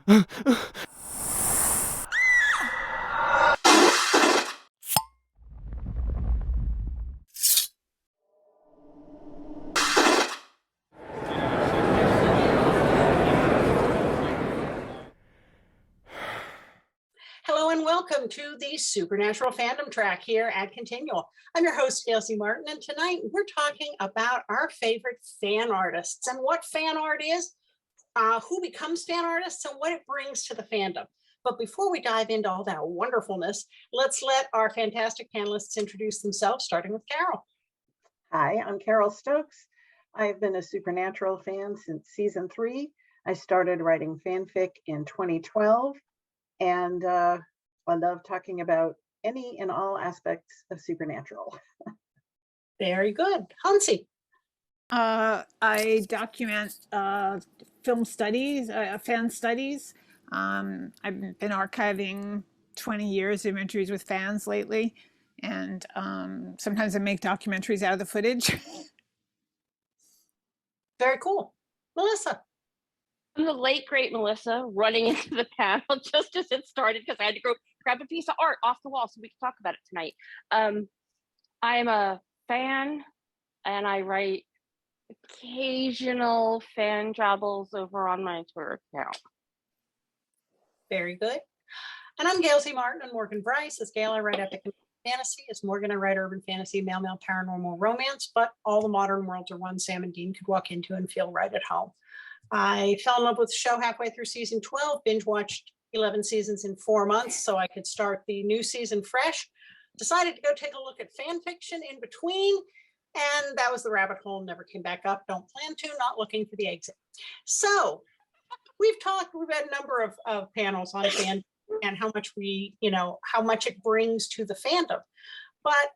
Hello and welcome to the Supernatural Fandom Track here at Continual. I'm your host, Gail Martin, and tonight we're talking about our favorite fan artists and what fan art is, who becomes fan artists, and what it brings to the fandom. But before we dive into all that wonderfulness, let's let our fantastic panelists introduce themselves, starting with Carole. Hi, I'm Carole Stokes. I've been a Supernatural fan since season 3. I started writing fanfic in 2012. And I love talking about any and all aspects of Supernatural. Very good. Hansi. I document film studies, fan studies. I've been archiving 20 years of interviews with fans lately. And sometimes I make documentaries out of the footage. Very cool. Melissa. I'm the late, great Melissa running into the panel just as it started because I had to go grab a piece of art off the wall so we can talk about it tonight. I'm a fan and I write occasional fan jobbles over on my Twitter account. Very good. And I'm Gail Martin and Morgan Bryce. As Gail, I write epic and fantasy. As Morgan, I write urban fantasy, male paranormal romance, but all the modern worlds are one Sam and Dean could walk into and feel right at home. I fell in love with the show halfway through season 12, binge watched 11 seasons in 4 months so I could start the new season fresh. Decided to go take a look at fan fiction in between, and that was the rabbit hole, never came back up. Don't plan to, not looking for the exit. So we've had a number of panels on fan and how much how much it brings to the fandom. But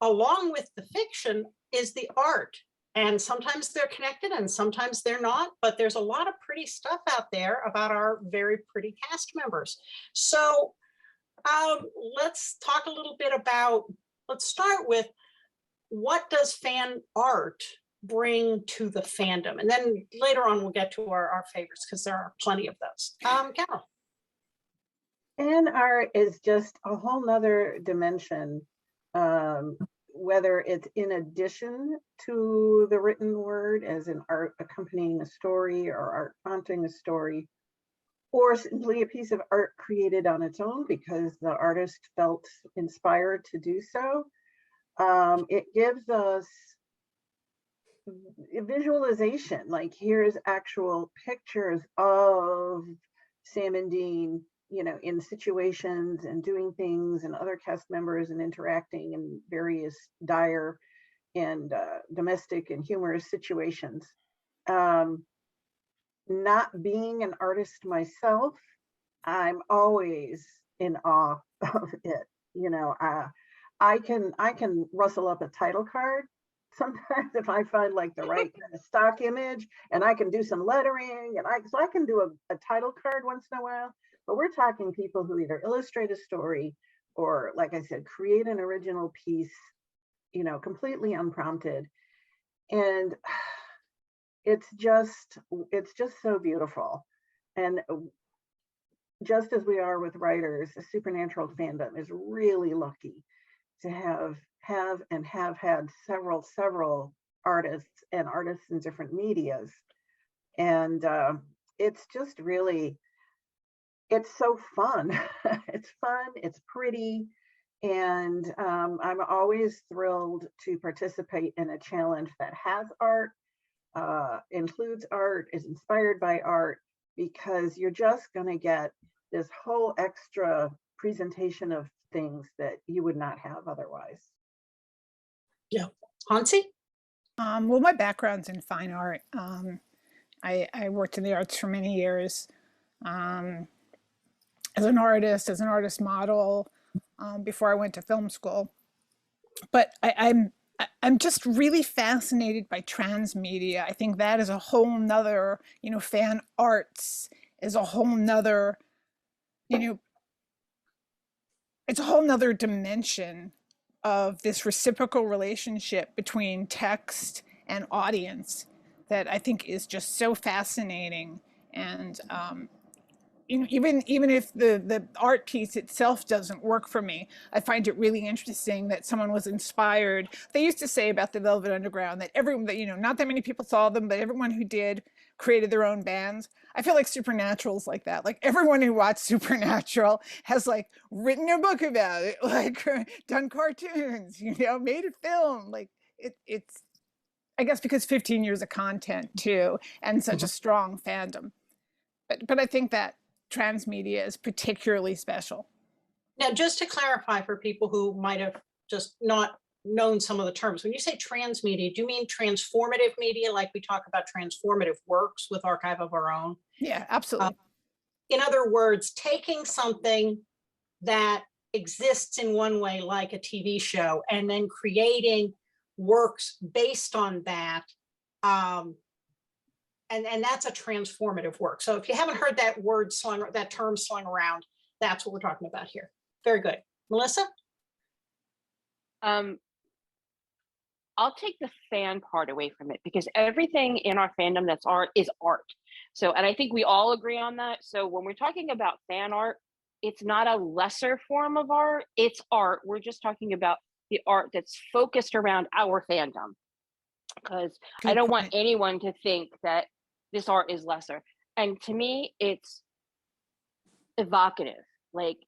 along with the fiction is the art. And sometimes they're connected and sometimes they're not, but there's a lot of pretty stuff out there about our very pretty cast members. So let's talk a little bit about, let's start with what does fan art bring to the fandom? And then later on, we'll get to our favorites because there are plenty of those. Carole. Fan art is just a whole nother dimension. Whether it's in addition to the written word as an art accompanying a story or art prompting a story, or simply a piece of art created on its own because the artist felt inspired to do so. It gives us a visualization, like here's actual pictures of Sam and Dean, in situations and doing things and other cast members and interacting in various dire and domestic and humorous situations. Not being an artist myself, I'm always in awe of it. I can rustle up a title card sometimes if I find like the right kind of stock image, and I can do some lettering, and I can do a title card once in a while. But we're talking people who either illustrate a story or, like I said, create an original piece, completely unprompted. And it's just so beautiful. And just as we are with writers, the Supernatural fandom is really lucky to have had several artists and artists in different medias. And it's just really, it's so fun. It's fun, it's pretty, and I'm always thrilled to participate in a challenge that has art, includes art, is inspired by art, because you're just going to get this whole extra presentation of things that you would not have otherwise. Yeah. Hansi? Well, my background's in fine art. I worked in the arts for many years. As an artist model, before I went to film school. But I'm just really fascinated by transmedia. I think that is a whole nother, fan arts is a whole nother, it's a whole nother dimension of this reciprocal relationship between text and audience that I think is just so fascinating. And even if the art piece itself doesn't work for me, I find it really interesting that someone was inspired. They used to say about the Velvet Underground that everyone, that not that many people saw them, but everyone who did created their own bands. I feel like Supernatural's like that. Like everyone who watched Supernatural has like written a book about it, like done cartoons, made a film. Like it's I guess because 15 years of content too, and such a strong fandom. But I think that transmedia is particularly special. Now, just to clarify for people who might have just not known some of the terms, when you say transmedia, do you mean transformative media, like we talk about transformative works with Archive of Our Own? Yeah, absolutely. In other words, taking something that exists in one way, like a TV show, and then creating works based on that. And that's a transformative work. So if you haven't heard that term slung around, that's what we're talking about here. Very good. Melissa? I'll take the fan part away from it, because everything in our fandom that's art is art. So, and I think we all agree on that. So when we're talking about fan art, it's not a lesser form of art, it's art. We're just talking about the art that's focused around our fandom. Because I don't want anyone to think that this art is lesser. And to me, it's evocative. Like,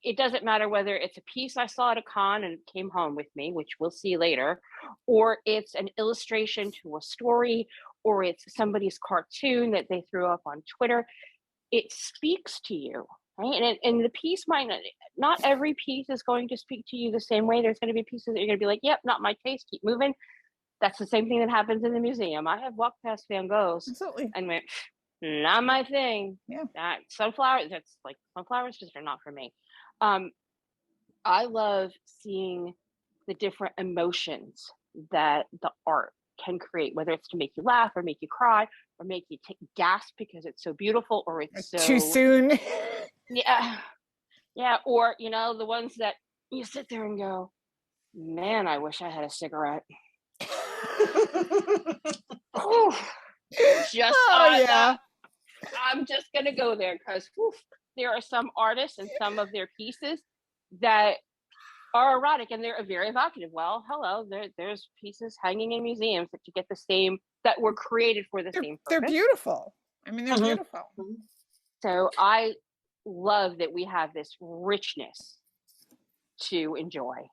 it doesn't matter whether it's a piece I saw at a con and it came home with me, which we'll see later, or it's an illustration to a story, or it's somebody's cartoon that they threw up on Twitter. It speaks to you, right? And the piece might not every piece is going to speak to you the same way. There's going to be pieces that you're going to be like, yep, not my taste, keep moving. That's the same thing that happens in the museum. I have walked past Van Gogh's and went, not my thing. Yeah. Sunflowers just are not for me. I love seeing the different emotions that the art can create, whether it's to make you laugh or make you cry or make you gasp because it's so beautiful, or it's so too soon. Yeah. Or, the ones that you sit there and go, man, I wish I had a cigarette. I'm just gonna go there because there are some artists and some of their pieces that are erotic and they're very evocative. Well, hello, there's pieces hanging in museums that you get the same, that were created for the same purpose. They're beautiful. I mean, they're beautiful. So I love that we have this richness to enjoy.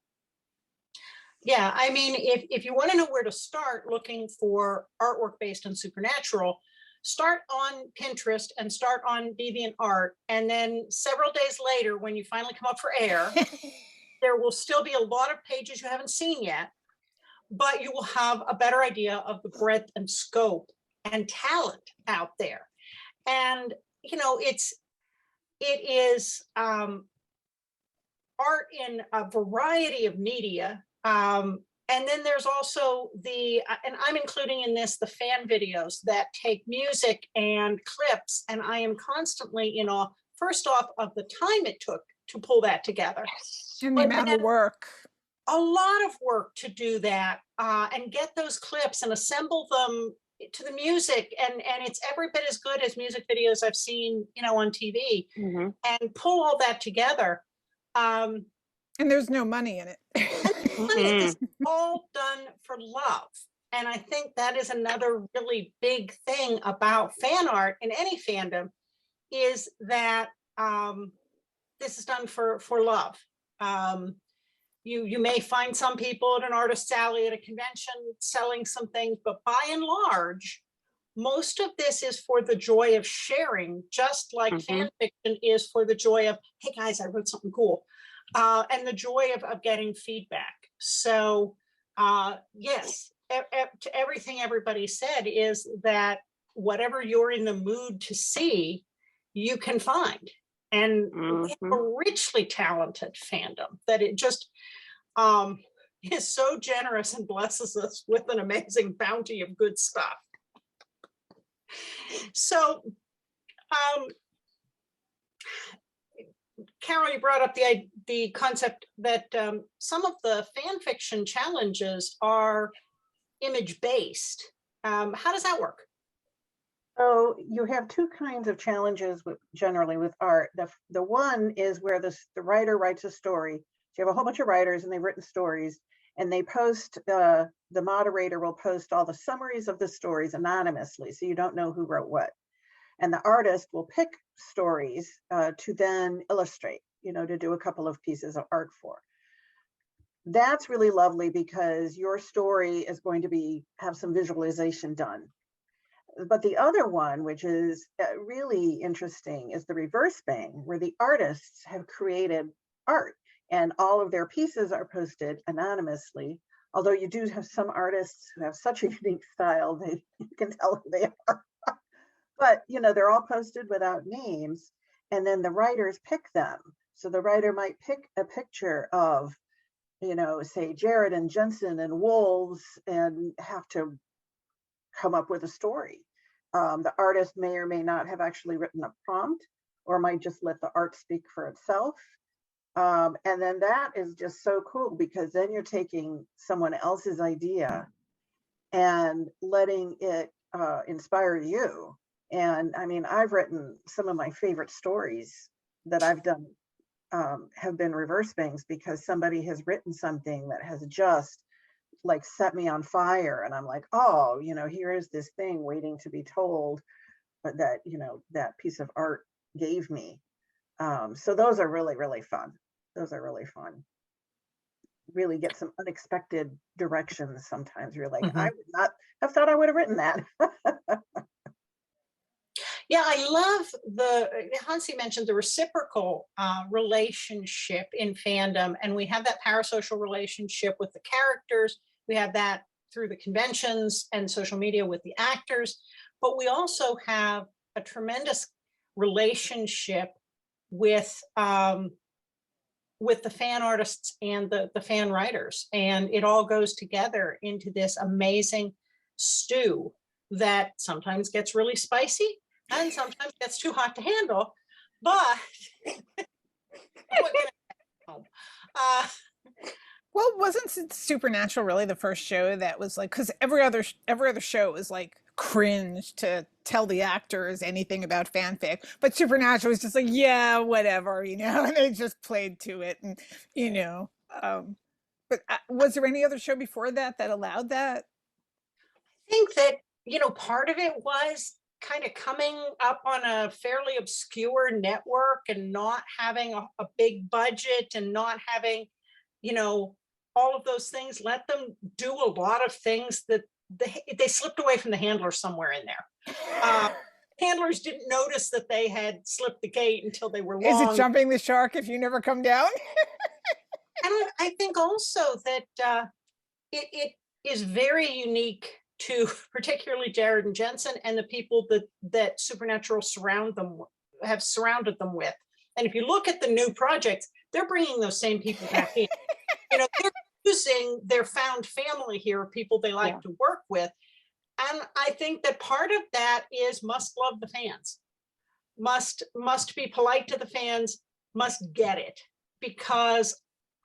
Yeah, I mean, if you want to know where to start looking for artwork based on Supernatural, start on Pinterest and start on DeviantArt. And then several days later, when you finally come up for air, there will still be a lot of pages you haven't seen yet, but you will have a better idea of the breadth and scope and talent out there. And, it is art in a variety of media. And then there's also and I'm including in this the fan videos that take music and clips, and I am constantly in awe, first off, of the time it took to pull that together. And the amount of work. A lot of work to do that, and get those clips and assemble them to the music, and it's every bit as good as music videos I've seen, on TV, and pull all that together. And there's no money in it. It's all done for love. And I think that is another really big thing about fan art in any fandom, is that this is done for love. You may find some people at an artist alley at a convention selling some things, but by and large, most of this is for the joy of sharing, just like fan fiction is for the joy of, hey guys, I wrote something cool. And the joy of getting feedback. So yes, to everything everybody said is that whatever you're in the mood to see, you can find. And we have a richly talented fandom that it just is so generous and blesses us with an amazing bounty of good stuff. So Carole, you brought up the concept that some of the fan fiction challenges are image-based. How does that work? So you have two kinds of challenges with generally with art. The one is where the writer writes a story. So you have a whole bunch of writers and they've written stories and they post, the moderator will post all the summaries of the stories anonymously. So you don't know who wrote what. And the artist will pick stories to then illustrate, to do a couple of pieces of art for. That's really lovely because your story is going to have some visualization done. But the other one, which is really interesting, is the reverse bang, where the artists have created art and all of their pieces are posted anonymously. Although you do have some artists who have such a unique style, you can tell who they are. But, they're all posted without names. And then the writers pick them. So the writer might pick a picture of, say Jared and Jensen and wolves and have to come up with a story. The artist may or may not have actually written a prompt or might just let the art speak for itself. And then that is just so cool because then you're taking someone else's idea and letting it inspire you. And I mean, I've written some of my favorite stories that I've done have been reverse bangs because somebody has written something that has just like set me on fire and I'm like, oh, here is this thing waiting to be told, but that that piece of art gave me. So those are really, really fun. Really get some unexpected directions sometimes. You're like, I would not have thought I would have written that. Yeah, I love Hansi mentioned the reciprocal relationship in fandom, and we have that parasocial relationship with the characters. We have that through the conventions and social media with the actors, but we also have a tremendous relationship with the fan artists and the fan writers, and it all goes together into this amazing stew that sometimes gets really spicy and sometimes gets too hot to handle, but well, wasn't Supernatural really the first show that was like, because every other show was like cringe to tell the actors anything about fanfic, but Supernatural was just like, yeah, whatever, and they just played to it, and but was there any other show before that allowed that? I think that part of it was kind of coming up on a fairly obscure network and not having a big budget and not having all of those things. Let them do a lot of things that they slipped away from the handlers somewhere in there. Handlers didn't notice that they had slipped the gate until they were long. Is it jumping the shark if you never come down? And I think also that it is very unique to particularly Jared and Jensen and the people that Supernatural have surrounded them with. And if you look at the new projects, they're bringing those same people back in. They're using their found family here, people they like to work with. And I think that part of that is must love the fans, must be polite to the fans, must get it. Because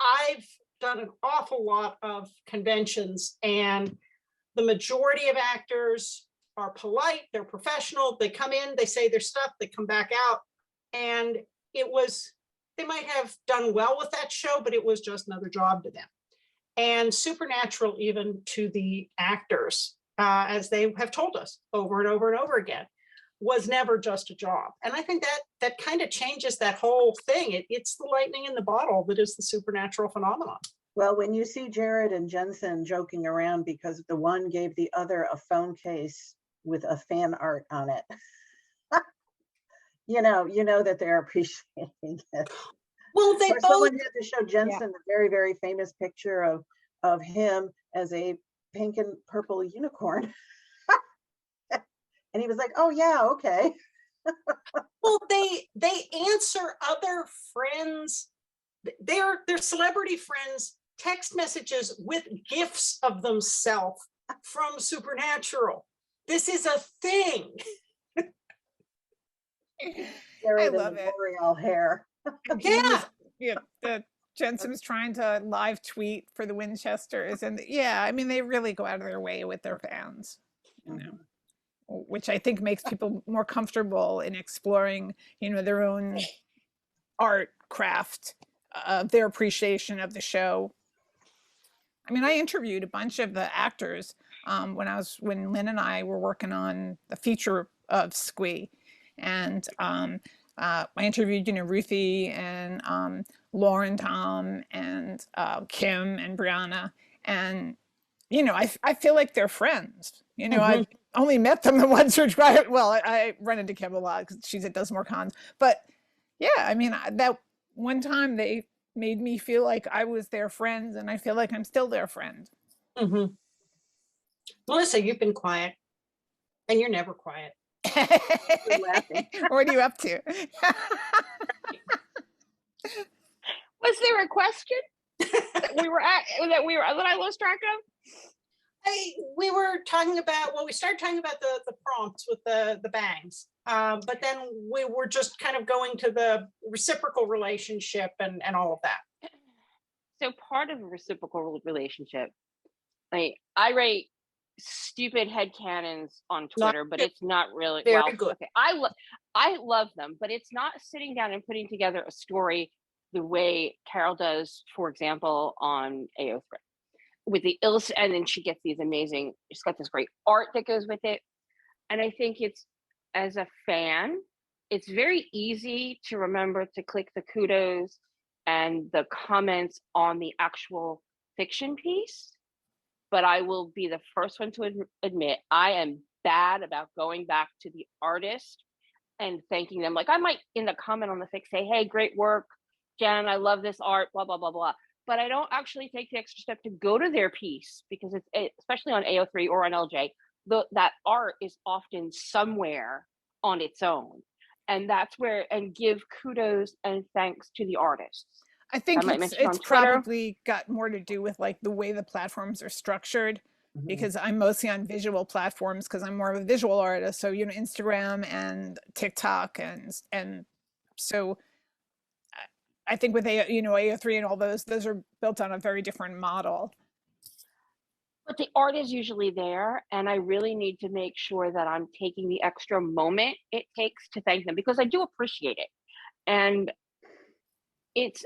I've done an awful lot of conventions and the majority of actors are polite, they're professional, they come in, they say their stuff, they come back out. And they might have done well with that show, but it was just another job to them. And Supernatural, even to the actors, as they have told us over and over and over again, was never just a job. And I think that kind of changes that whole thing. It's the lightning in the bottle that is the Supernatural phenomenon. Well, when you see Jared and Jensen joking around because the one gave the other a phone case with a fan art on it, you know that they're appreciating it. Well, someone had to show Jensen the very, very famous picture of him as a pink and purple unicorn. And he was like, oh yeah, okay. Well, they answer other friends, their celebrity friends text messages with gifs of themselves from Supernatural. This is a thing. I love it. L'Oreal hair. Jensen was trying to live tweet for the Winchesters, and I mean, they really go out of their way with their fans. which I think makes people more comfortable in exploring, their own art craft, their appreciation of the show. I mean, I interviewed a bunch of the actors when Lynn and I were working on the feature of Squee, and I interviewed, Ruthie and Lauren, Tom, and Kim and Brianna, and I feel like they're friends. I've only met them once or twice. Well, I run into Kim a lot because she's at Does More Cons, but yeah, I mean, that one time they made me feel like I was their friend, and I feel like I'm still their friend. Melissa, you've been quiet, and you're never quiet. What are you up to? Was there a question that I lost track of? We were talking about, we started talking about the prompts with the bangs, but then we were just kind of going to the reciprocal relationship and all of that. So part of a reciprocal relationship, I write stupid headcanons on Twitter, but it's not really very good. Okay, I love them, but it's not sitting down and putting together a story the way Carole does, for example, on AO3 with the and then she's got this great art that goes with it. And I think as a fan, it's very easy to remember to click the kudos and the comments on the actual fiction piece. But I will be the first one to admit I am bad about going back to the artist and thanking them. Like, I might in the comment on the fic say, "Hey, great work, Jen, I love this art, blah, blah, blah, blah." But I don't actually take the extra step to go to their piece, because it's especially on AO3 or on LJ, that art is often somewhere on its own. And that's where, and give kudos and thanks to the artists. I think it's probably got more to do with like the way the platforms are structured, because I'm mostly on visual platforms because I'm more of a visual artist. So, Instagram and TikTok, and so I think with AO3 and all those are built on a very different model. But the art is usually there, and I really need to make sure that I'm taking the extra moment it takes to thank them, because I do appreciate it. And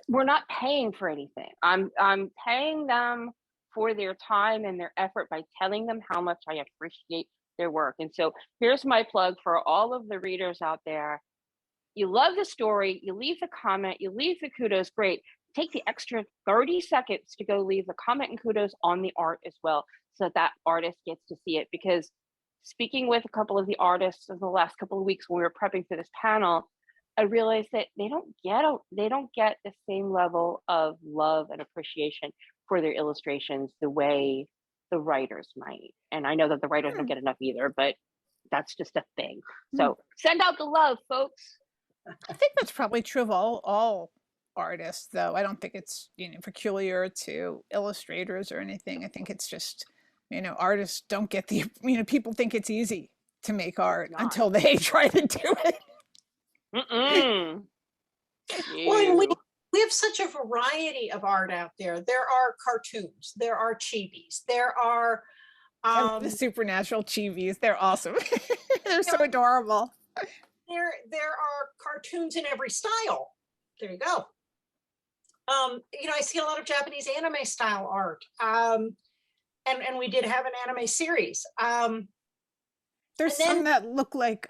we're not paying for anything. I'm paying them for their time and their effort by telling them how much I appreciate their work. And so here's my plug for all of the readers out there. You love the story, you leave the comment, you leave the kudos, great. Take the extra 30 seconds to go leave the comment and kudos on the art as well, so that artist gets to see it. Because speaking with a couple of the artists in the last couple of weeks when we were prepping for this panel, I realized that they don't get the same level of love and appreciation for their illustrations the way the writers might. And I know that the writers don't get enough either, but that's just a thing. So send out the love, folks. I think that's probably true of all artists, though. I don't think it's peculiar to illustrators or anything. I think it's just artists don't get the people think it's easy to make art until they try to do it. Well, we have such a variety of art out there. There are cartoons, there are chibis, there are the supernatural chibis. They're awesome. They're so adorable. There are cartoons in every style. There you go. I see a lot of Japanese anime style art. And we did have an anime series. There's some that look like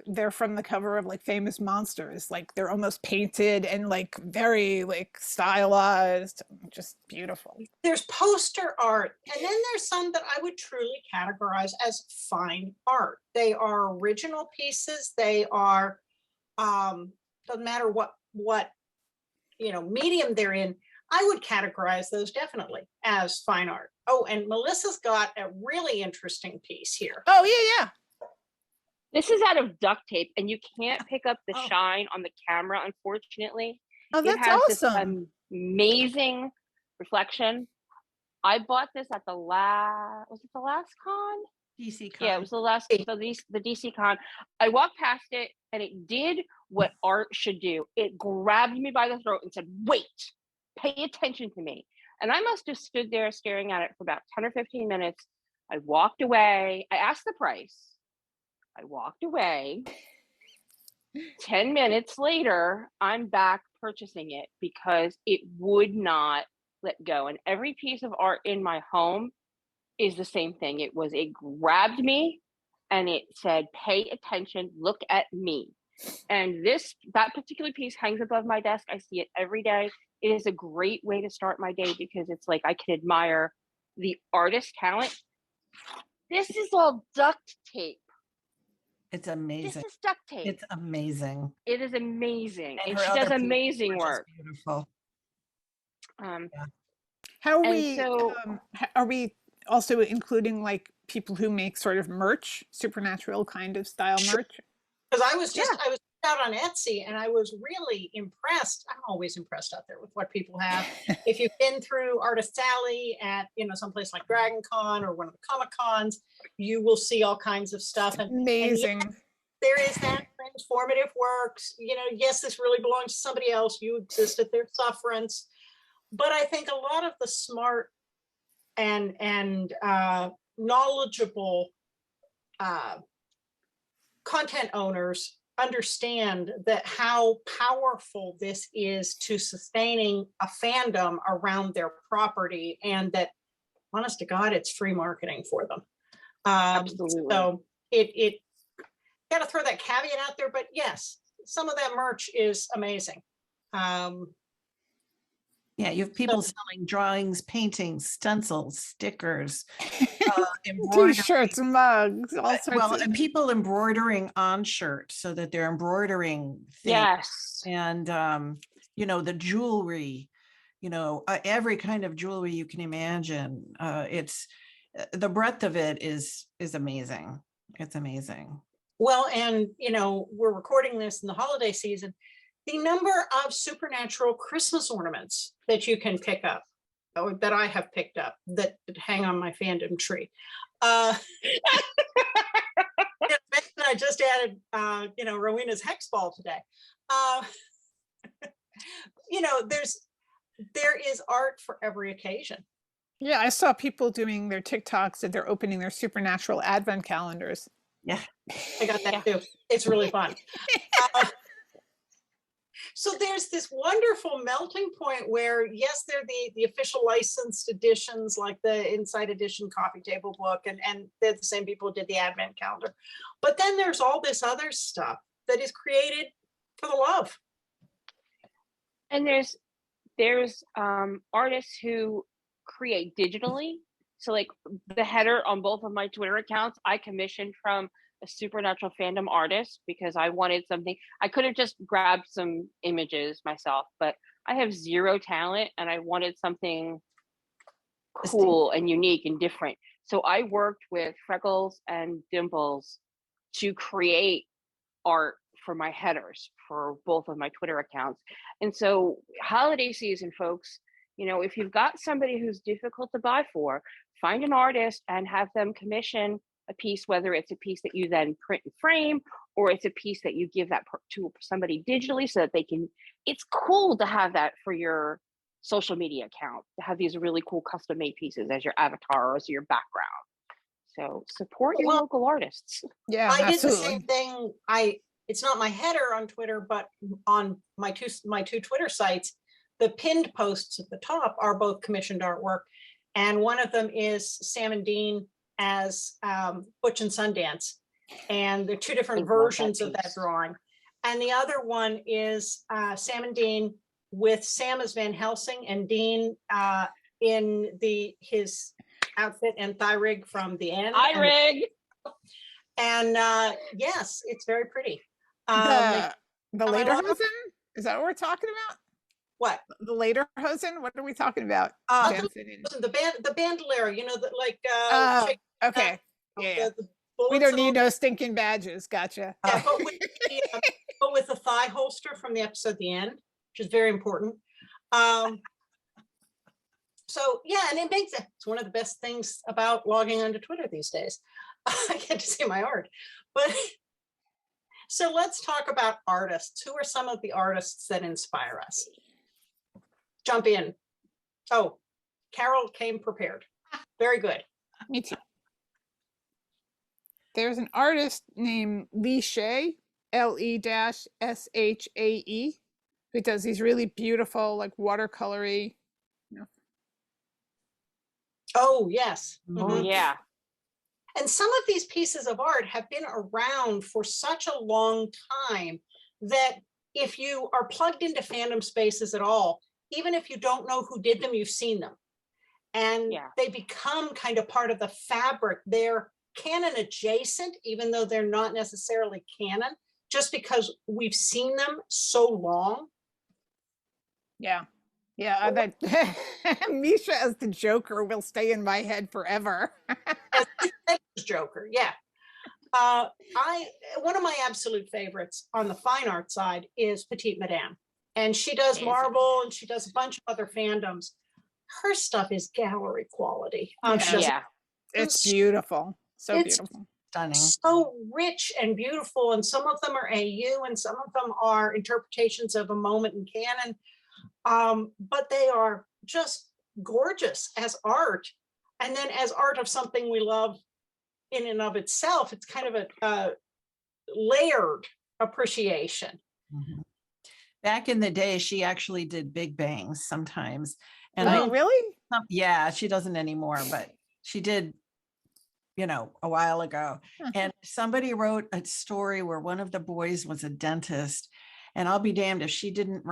they're from the cover of like Famous Monsters. Like they're almost painted and like very like stylized, just beautiful. There's poster art, and then there's some that I would truly categorize as fine art. They are original pieces. They are doesn't matter what medium they're in. I would categorize those definitely as fine art. Oh, and Melissa's got a really interesting piece here. Oh, yeah. This is out of duct tape, and you can't pick up the shine on the camera, unfortunately. Oh, that's awesome. This amazing reflection. I bought this at the last con? DC Con. Yeah, it was the last, so the DC Con. I walked past it, and it did what art should do. It grabbed me by the throat and said, "Wait, pay attention to me." And I must have stood there staring at it for about 10 or 15 minutes. I walked away. I asked the price. I walked away. 10 minutes later, I'm back purchasing it because it would not let go. And every piece of art in my home is the same thing. It grabbed me and it said, pay attention, look at me. And that particular piece hangs above my desk. I see it every day. It is a great way to start my day because it's like I can admire the artist talent. This is all duct tape. It's amazing. This is duct tape. It's amazing. It is amazing. And her she other does pieces amazing are just work. Beautiful. How And are we also including like people who make sort of merch, supernatural kind of style merch? Because I was out on Etsy and I was really impressed. I'm always impressed out there with what people have. If you've been through Artist Alley at, someplace like Dragon Con or one of the Comic Cons, you will see all kinds of stuff. Amazing. And there is that transformative works. Yes, this really belongs to somebody else. You exist at their sufferance. But I think a lot of the smart and knowledgeable content owners understand that how powerful this is to sustaining a fandom around their property, and that, honest to God, it's free marketing for them. Absolutely. So it got to throw that caveat out there, but yes, some of that merch is amazing. Yeah, you have people selling drawings, paintings, stencils, stickers, embroidery. T-shirts, mugs, all sorts and people embroidering on shirts so that they're embroidering things. Yes. And, the jewelry, every kind of jewelry you can imagine. It's the breadth of it is amazing. It's amazing. Well, and, we're recording this in the holiday season. The number of supernatural Christmas ornaments that you can pick up, or that I have picked up, that hang on my fandom tree. I just added, Rowena's hex ball today. There is art for every occasion. Yeah, I saw people doing their TikToks and they're opening their supernatural advent calendars. Yeah, I got that too. It's really fun. So there's this wonderful melting point where, yes, they're the official licensed editions, like the Inside Edition coffee table book, and they're the same people who did the advent calendar. But then there's all this other stuff that is created for the love. And there's artists who create digitally. So like the header on both of my Twitter accounts, I commissioned from a supernatural fandom artist because I wanted something. I could have just grabbed some images myself, but I have zero talent and I wanted something cool and unique and different. So I worked with Freckles and Dimples to create art for my headers for both of my Twitter accounts. And so holiday season, folks, if you've got somebody who's difficult to buy for, find an artist and have them commission a piece, whether it's a piece that you then print and frame, or it's a piece that you give that to somebody digitally so that they can, it's cool to have that for your social media account, to have these really cool custom made pieces as your avatar or as your background. So support your local artists. Yeah, I absolutely. did the same thing. It's not my header on Twitter, but on my two Twitter sites, the pinned posts at the top are both commissioned artwork. And one of them is Sam and Dean as Butch and Sundance. And there are two different versions of that drawing. And the other one is Sam and Dean with Sam as Van Helsing and Dean in his outfit and thigh rig from the end. Thigh rig. And yes, it's very pretty. The Lederhosen? Is that what we're talking about? What? The Lederhosen? What are we talking about? The bandolier, okay. Yeah. We don't need no stinking badges. Gotcha. Yeah, but with the thigh holster from the episode at the end, which is very important. So yeah, and it's one of the best things about logging onto Twitter these days. I get to see my art. But so let's talk about artists. Who are some of the artists that inspire us? Jump in. Oh, Carole came prepared. Very good. Me too. there's an artist named Lee Shea, Lee-Shae, who does these really beautiful, like watercolory. You know. Oh, yes. Oh, Mhm. Yeah. And some of these pieces of art have been around for such a long time that if you are plugged into fandom spaces at all, even if you don't know who did them, you've seen them. And Yeah. they become kind of part of the fabric. They're canon adjacent, even though they're not necessarily canon, just because we've seen them so long. Yeah. Yeah, that Misha as the Joker will stay in my head forever. As Joker, yeah. One of my absolute favorites on the fine art side is Petite Madame. And she does Amazing. Marvel and she does a bunch of other fandoms. Her stuff is gallery quality. Yeah. She does Yeah. It's beautiful. So It's- beautiful. stunning. so rich and beautiful, and some of them are AU and some of them are interpretations of a moment in canon, but they are just gorgeous as art. And then as art of something we love in and of itself, it's kind of a layered appreciation. Mhm. Back in the day, she actually did Big Bangs sometimes. And Oh, really? yeah, she doesn't anymore, but she did, a while ago. Huh. And somebody wrote a story where one of the boys was a dentist. And I'll be damned if she didn't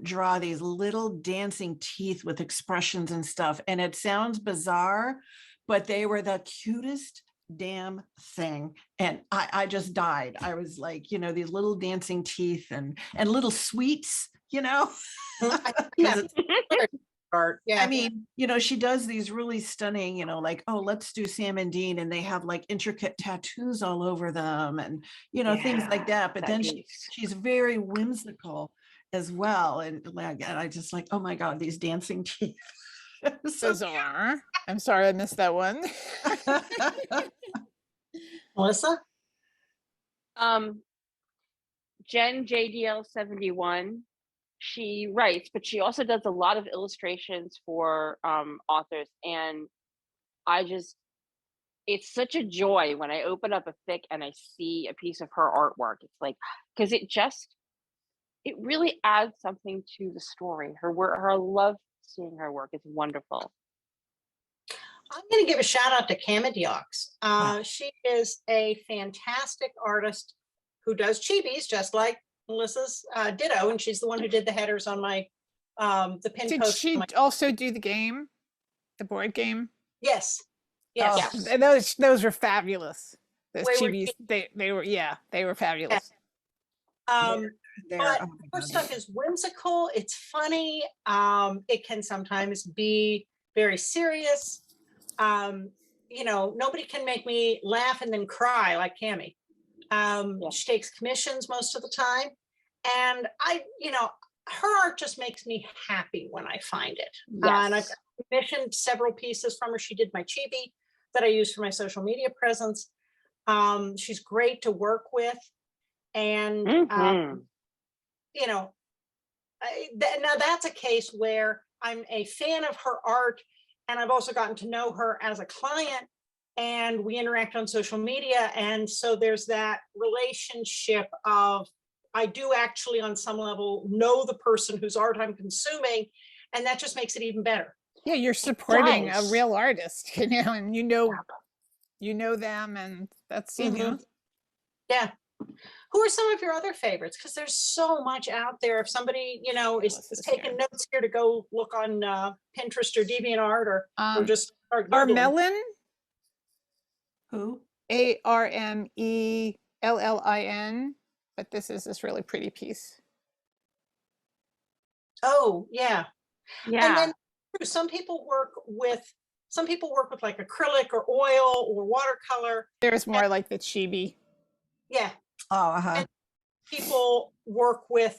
draw these little dancing teeth with expressions and stuff. And it sounds bizarre, but they were the cutest damn thing. And I just died. I was like, these little dancing teeth and little sweets, because Art, yeah. I mean, she does these really stunning, like, oh, let's do Sam and Dean, and they have like intricate tattoos all over them and, things like that. But then she's very whimsical as well. And I just like, oh my God, these dancing teeth. So Bizarre. I'm sorry I missed that one. Melissa? Jen JDL 71. She writes, but she also does a lot of illustrations for authors. And it's such a joy when I open up a fic and I see a piece of her artwork. It's like, because it really adds something to the story. Her work, I love seeing her work. It's wonderful. I'm going to give a shout out to Camadiox. She is a fantastic artist who does chibis, just like Melissa's ditto, and she's the one who did the headers on my the pin Did post. she also do the game, the board game? Yes. Oh. And those were fabulous. Those Wayward chibis, they were fabulous. But oh her stuff is whimsical. It's funny. It can sometimes be very serious. Nobody can make me laugh and then cry like Cami. She takes commissions most of the time. And her art just makes me happy when I find it. And I've commissioned several pieces from her. She did my chibi that I use for my social media presence. She's great to work with. And, now that's a case where I'm a fan of her art. And I've also gotten to know her as a client, and we interact on social media. And so there's that relationship of, I do actually on some level know the person whose art I'm consuming, and that just makes it even better. Yeah, you're supporting a does. real artist, and you know them, and that's Yeah. Who are some of your other favorites? Because there's so much out there. If somebody, is taking notes here to go look on Pinterest or DeviantArt or just start Googling. Armelin, Who? Armellin, but this is this really pretty piece. Oh, yeah. Yeah. And then some people work with like acrylic or oil or watercolor. There's more like the chibi. Yeah. Oh, uh-huh. And people work with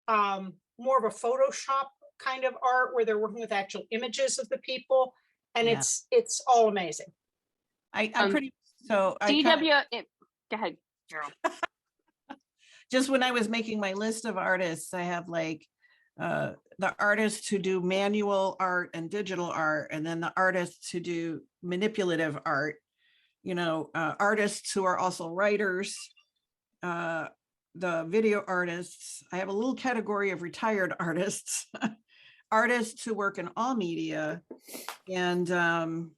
more of a Photoshop kind of art where they're working with actual images of the people, and Yeah. it's all amazing. I'm pretty so DW. Go ahead, Carole. just when I was making my list of artists, I have like the artists who do manual art and digital art, and then the artists who do manipulative art. artists who are also writers, the video artists. I have a little category of retired artists, artists who work in all media, and then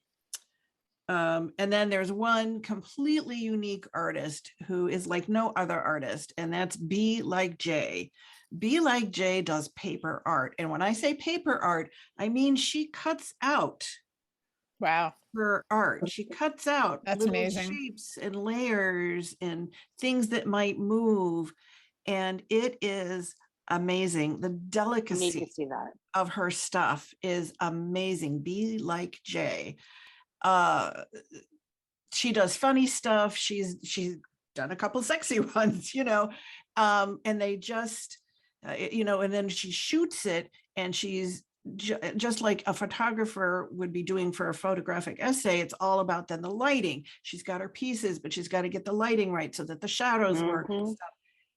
there's one completely unique artist who is like no other artist, and that's Be Like J. Be Like J does paper art. And when I say paper art, I mean she cuts out Wow. her art. She cuts out That's little amazing. shapes and layers and things that might move. And it is amazing. The I need to delicacy see that. of her stuff is amazing. Be Like J. She does funny stuff. She's done a couple sexy ones, and they just, and then she shoots it, and she's just like a photographer would be doing for a photographic essay. It's all about then the lighting. She's got her pieces, but she's got to get the lighting right so that the shadows work and stuff.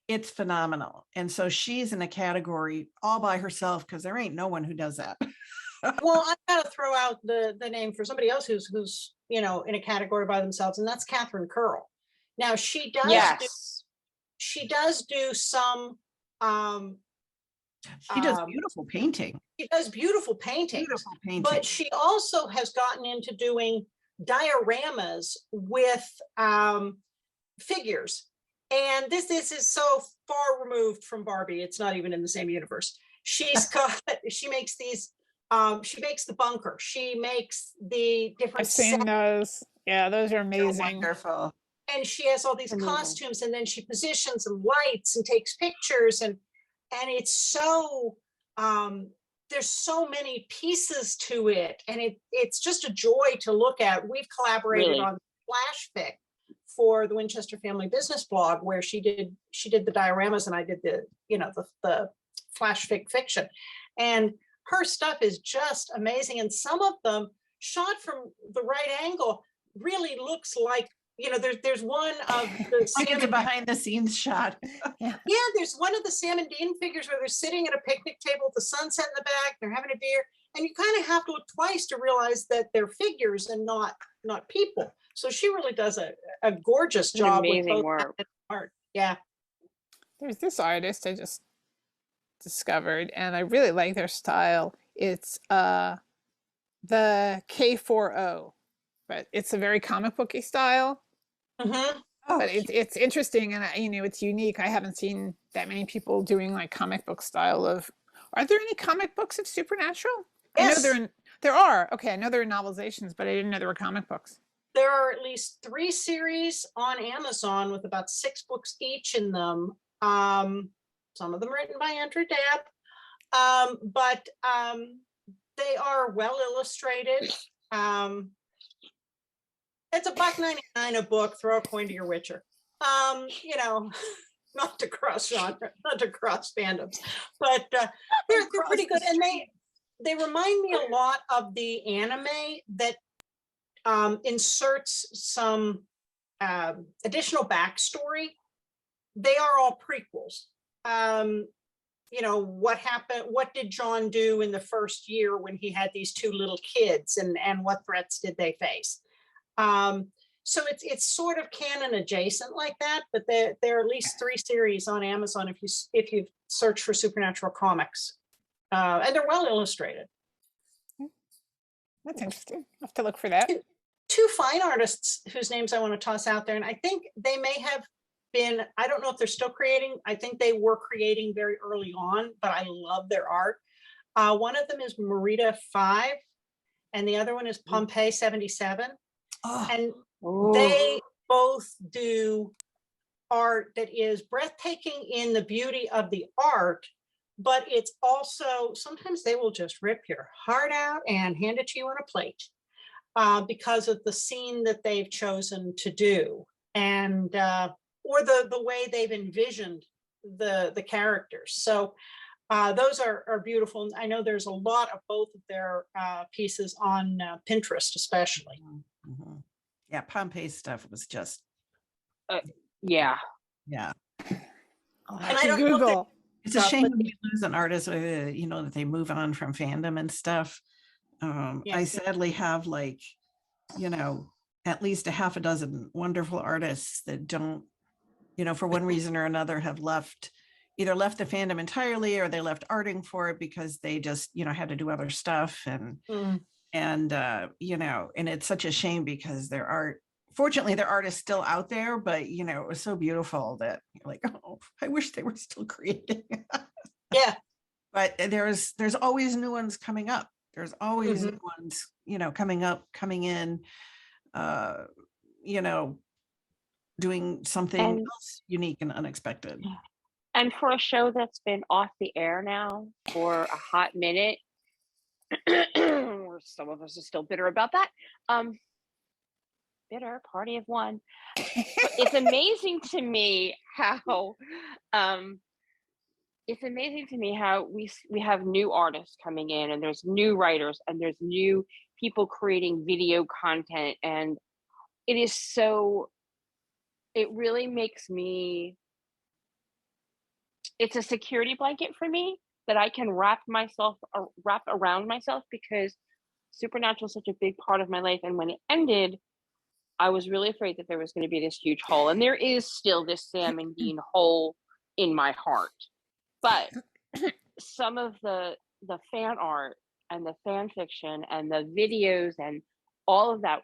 It's phenomenal. And so she's in a category all by herself, because there ain't no one who does that. Well, I gotta throw out the name for somebody else who's in a category by themselves, and that's Carole. Now she does Yes. she does do some She does beautiful painting. she does beautiful paintings, Beautiful painting. but she also has gotten into doing dioramas with figures. And this is so far removed from Barbie, it's not even in the same universe. She makes these, she makes the bunker, she makes the different I've seen sets, those. Yeah, those are They're amazing. wonderful. and she has all these Amazing. costumes, and then she positions and lights and takes pictures, and it's so there's so many pieces to it, and it's just a joy to look at. We've collaborated Really? on Flash Fic for the Winchester Family Business blog, where she did the dioramas and I did the Flash Fic fiction, and her stuff is just amazing. And some of them shot from the right angle really looks like, there's one of the Like it's a Sam, behind the scenes shot. yeah, there's one of the Sam and Dean figures where they're sitting at a picnic table with the sunset in the back, they're having a beer, and you kind of have to look twice to realize that they're figures and not people. So she really does a gorgeous An job with amazing both work. that and art. Yeah. There's this artist I just discovered, and I really like their style. It's the K4O, but it's a very comic booky style. Mhm. Oh, But it's interesting, and it's unique. I haven't seen that many people doing like comic book style of. Are there any comic books of Supernatural? Yes. I know there are. Okay, I know there are novelizations, but I didn't know there were comic books. There are at least 3 series on Amazon with about 6 books each in them. Some of them written by Andrew Dabb, but they are well illustrated. It's $1.99 a book. Throw a coin to your Witcher. Not to cross genre, not to cross fandoms, but they're pretty good, and they remind me a lot of the anime that inserts some additional backstory. They are all prequels. What happened, what did John do in the first year when he had these 2 little kids, and what threats did they face? So it's sort of canon adjacent like that, but there are at least 3 series on Amazon if you search for Supernatural comics, and they're well illustrated. That's interesting. I'll have to look for that. 2 fine artists whose names I want to toss out there, and I think they may have been, I don't know if they're still creating. I think they were creating very early on, but I love their art. One of them is Marita 5, and the other one is Pompeii 77. oh, And Ooh. they both do art that is breathtaking in the beauty of the art, but it's also, sometimes they will just rip your heart out and hand it to you on a plate because of the scene that they've chosen to do, and or the way they've envisioned the characters. So those are beautiful. I know there's a lot of both of their pieces on Pinterest, especially. mhm. Yeah, Pompeii stuff was just, Yeah. yeah. I'll And have I to don't know if they- Google. It's a stuff, shame but when you lose an artist, that they move on from fandom and stuff. I Yes. sadly have at least a half a dozen wonderful artists that don't, for one reason or another have either left the fandom entirely, or they left arting for it because they just, had to do other stuff. And it's such a shame because fortunately their art is still out there, but it was so beautiful that you're like, oh, I wish they were still creating. Yeah. But there's always new ones coming up. There's always new ones, coming up, coming in, doing something else unique and unexpected. And for a show that's been off the air now for a hot minute, or some of us are still bitter about that. Bitter, party of one. But it's amazing to me how we have new artists coming in, and there's new writers, and there's new people creating video content, and it really makes me, it's a security blanket for me that I can wrap around myself, because Supernatural is such a big part of my life. And when it ended, I was really afraid that there was going to be this huge hole, and there is still this Sam and Dean hole in my heart. But some of the fan art and the fan fiction and the videos and all of that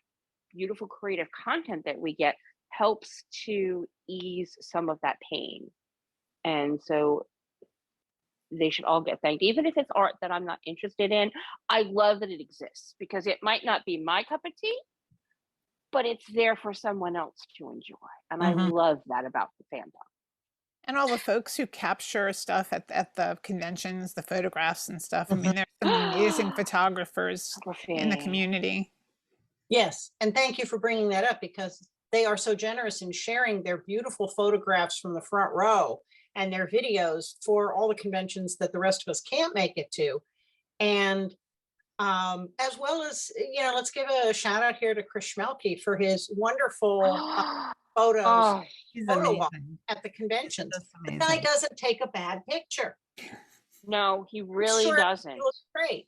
beautiful creative content that we get helps to ease some of that pain. And so they should all get thanked, even if it's art that I'm not interested in. I love that it exists, because it might not be my cup of tea, but it's there for someone else to enjoy. And I love that about the fandom. And all the folks who capture stuff at the conventions, the photographs and stuff. I mean, there's some amazing photographers in the community. Yes. And thank you for bringing that up, because they are so generous in sharing their beautiful photographs from the front row and their videos for all the conventions that the rest of us can't make it to. And as well as, let's give a shout out here to Chris Schmelke for his wonderful photos photo walk at the conventions. The guy doesn't take a bad picture. No, he really doesn't. He looks great.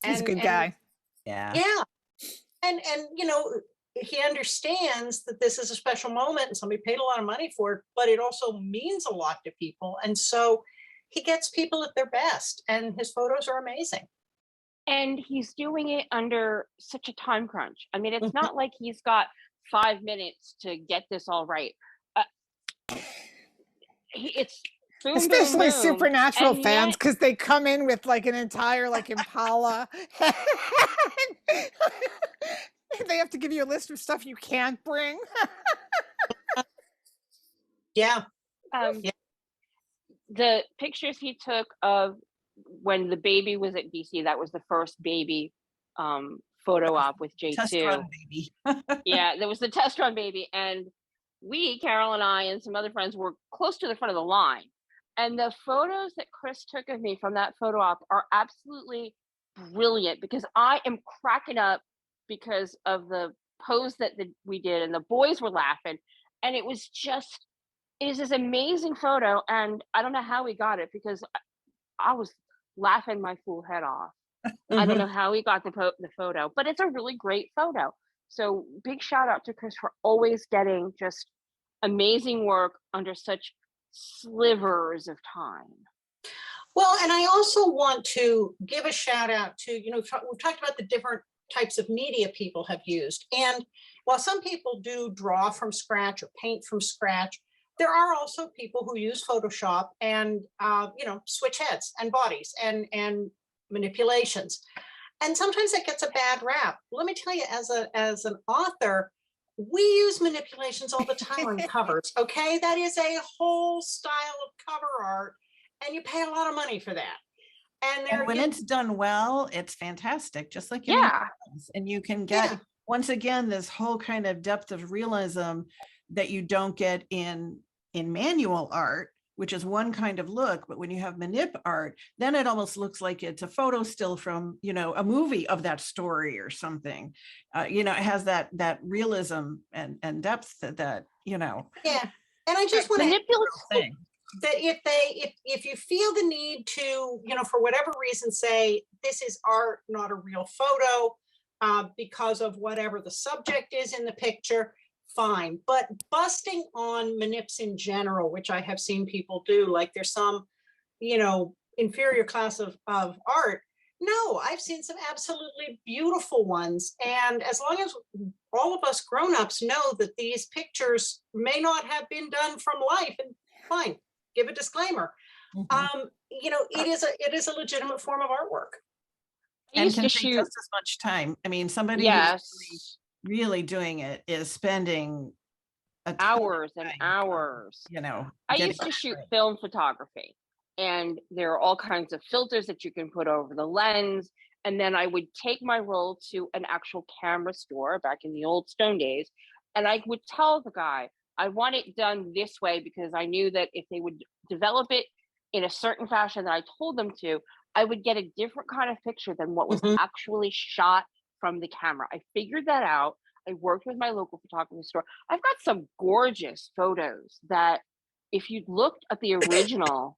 He's a good guy. Yeah. Yeah. And he understands that this is a special moment and somebody paid a lot of money for it, but it also means a lot to people. And so he gets people at their best, and his photos are amazing. And he's doing it under such a time crunch. I mean, it's not like he's got 5 minutes to get this all right. It's boom, especially boom, boom. Supernatural fans, because they come in with like an entire Impala. They have to give you a list of stuff you can't bring. Yeah. The pictures he took of when the baby was at DC, that was the first baby photo op with J2. Test run baby. Yeah, there was the test run baby. And we, Carole and I and some other friends, were close to the front of the line. And the photos that Chris took of me from that photo op are absolutely brilliant, because I am cracking up because of the pose that we did, and the boys were laughing. And it is this amazing photo. And I don't know how we got it, because I was laughing my fool head off. I don't know how he got the photo, but it's a really great photo. So big shout out to Chris for always getting just amazing work under such slivers of time. Well, and I also want to give a shout out to, we've talked about the different types of media people have used. And while some people do draw from scratch or paint from scratch, there are also people who use Photoshop and, switch heads and bodies and manipulations. And sometimes that gets a bad rap. Let me tell you, as an author, we use manipulations all the time on covers. Okay, that is a whole style of cover art, and you pay a lot of money for that. And when it's done well, it's fantastic, just like and you can get once again this whole kind of depth of realism that you don't get in manual art, which is one kind of look. But when you have manip art, then it almost looks like it's a photo still from a movie of that story or something. It has that realism and depth that Yeah, and I just want to that if you feel the need to, for whatever reason, say this is art, not a real photo, because of whatever the subject is in the picture, fine. But busting on manips in general, which I have seen people do, like there's some, inferior class of art. No, I've seen some absolutely beautiful ones. And as long as all of us grown-ups know that these pictures may not have been done from life, and fine, give a disclaimer. It is a legitimate form of artwork. I And used can to take shoot. just as much time. I mean, somebody who's Yes, really doing it is spending a ton of hours and time, hours. I getting used to it shoot right. film photography, and there are all kinds of filters that you can put over the lens. And then I would take my roll to an actual camera store back in the old Stone days, and I would tell the guy, I want it done this way, because I knew that if they would develop it in a certain fashion that I told them to, I would get a different kind of picture than what was actually shot from the camera. I figured that out. I worked with my local photography store. I've got some gorgeous photos that, if you looked at the original,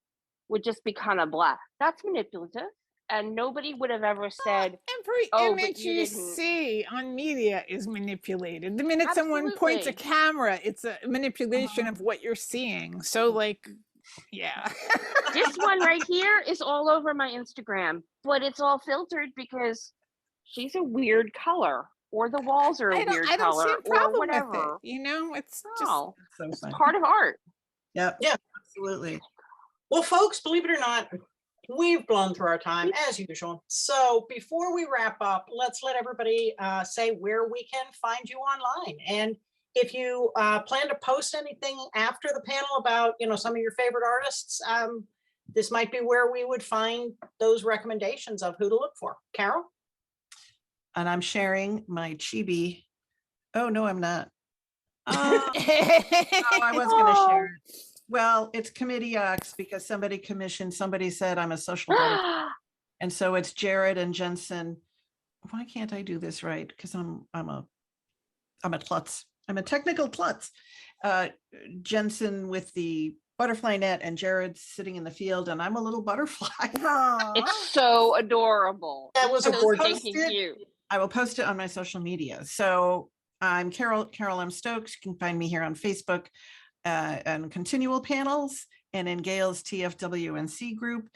would just be kind of black. That's manipulative. And nobody would have ever said, Every oh, but image you you didn't. see on media is manipulated. The minute someone points a Absolutely. camera, it's a manipulation of what you're seeing. So, yeah. This one right here is all over my Instagram, but it's all filtered because she's a weird color, or the walls are a weird I don't see color, a or problem with whatever. it. It's just No, So it's fun. part of art. Yep. Yeah. Absolutely. Well, folks, believe it or not, we've blown through our time as usual. So before we wrap up, let's let everybody say where we can find you online. And if you plan to post anything after the panel about, some of your favorite artists, this might be where we would find those recommendations of who to look for. Carole? And I'm sharing my chibi. Oh, no, I'm not. Oh, I was going to share it. Well, it's committee ox because somebody said I'm a social butterfly. And so it's Jared and Jensen. Why can't I do this right? Because I'm a klutz. I'm a technical klutz. Jensen with the butterfly net and Jared sitting in the field, and I'm a little butterfly. It's so adorable. That was a so gorgeous. stinking cute. I will post it on my social media. So I'm Carole M. Stokes. You can find me here on Facebook and continual panels, and in Gail's TFWNC group,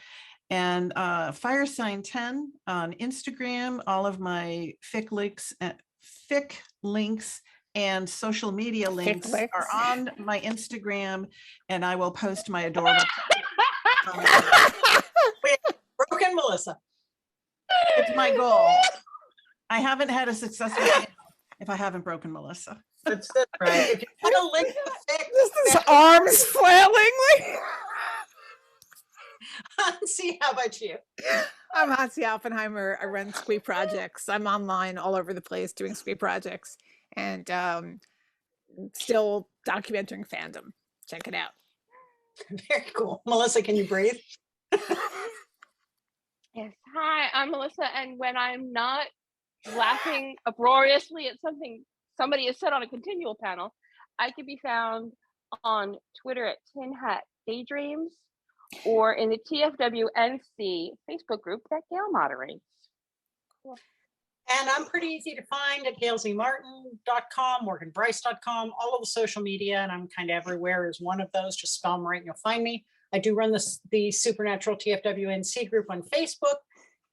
and Firesign 10 on Instagram. All of my fic links and social media links are on my Instagram, and I will post my adorable. Broken Melissa. It's my goal. I haven't had a successful panel if I haven't broken Melissa. That's right. If you want to link the fic, this is arms flailing. Hansi, how about you? I'm Hansi Oppenheimer. I run Squee Projects. I'm online all over the place doing Squee Projects, and still documenting fandom. Check it out. Very cool. Melissa, can you breathe? Yes. Hi, I'm Melissa, and when I'm not laughing uproariously at something somebody has said on a continual panel, I can be found on Twitter at Tin Hat Daydreams, or in the TFWNC Facebook group that Gail moderates. Cool. And I'm pretty easy to find at gailzmartin.com, morganbryce.com, all of the social media, and I'm kind of everywhere as one of those. Just spell them right and you'll find me. I do run the Supernatural TFWNC group on Facebook,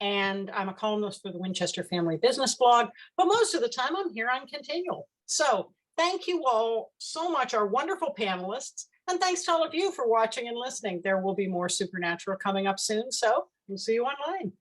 and I'm a columnist for the Winchester Family Business blog, but most of the time I'm here on Continual. So thank you all so much, our wonderful panelists, and thanks to all of you for watching and listening. There will be more Supernatural coming up soon, so we'll see you online.